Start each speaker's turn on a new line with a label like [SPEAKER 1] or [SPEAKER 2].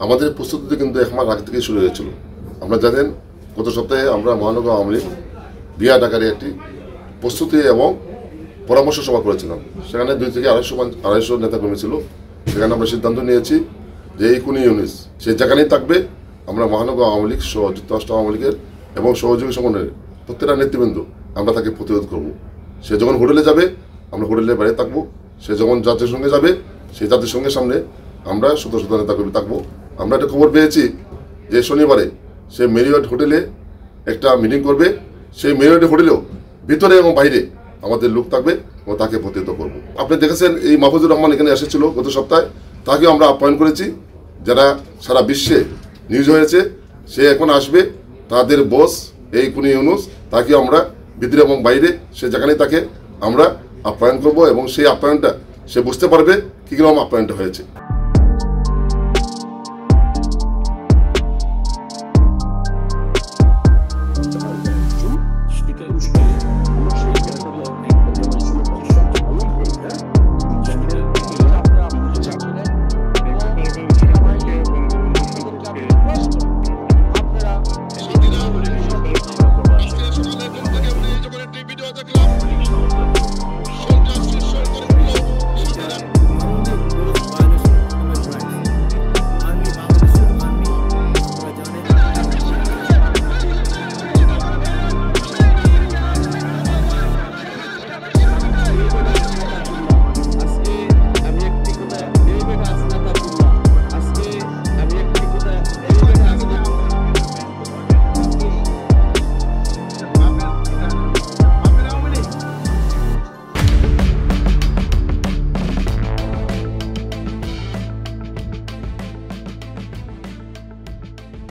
[SPEAKER 1] আমাদের প্রস্তুতি কিন্তু 1 মাস আগে থেকেই শুরু হয়েছিল। আমরা জানেন গত সপ্তাহে আমরা মহানগর আওয়ামী লীগ বিরাট আকারে একটি প্রস্তুতি এবং পরামর্শ সভা করেছিলাম। সেখানে 200 থেকে 250 নেতাকর্মী ছিল। সেখানে আমরা সিদ্ধান্ত নিয়েছি যে এই কোন ইউনিট সে যেখানেই থাকবে আমরা মহানগর আওয়ামী লীগ সহ যুক্তরাষ্ট্র আওয়ামী লীগের এবং সহযোগী সংগঠনের প্রত্যেকটা নেতৃবৃন্দ আমরা তাকে প্রতিরোধ করব। সে যখন হোটেলে যাবে আমরা হোটেলের বাইরে থাকবো, সে যখন জাতির সঙ্গে যাবে সেই জাতির সঙ্গে সামনে আমরা শত শত নেতাকর্মী থাকবো। আমরা একটা খবর পেয়েছি যে শনিবারে সে মেরিয়ট হোটেলে একটা মিটিং করবে। সেই মেরিয়ট হোটেলেও ভিতরে এবং বাইরে আমাদের লোক থাকবে এবং তাকে প্রতিহত করব। আপনি দেখেছেন এই মাহফুজুর রহমান এখানে এসেছিল গত সপ্তাহে, তাকেও আমরা আপ্যায়ন করেছি। যারা সারা বিশ্বে নিউজ হয়েছে সে এখন আসবে। তাদের বস এই কোন ইউনুস, তাকে আমরা ভিতরে এবং বাইরে সে যেখানেই তাকে আমরা আপ্যায়ন করব এবং সেই আপ্যায়নটা সে বুঝতে পারবে কী রকম আপ্যায়নটা হয়েছে।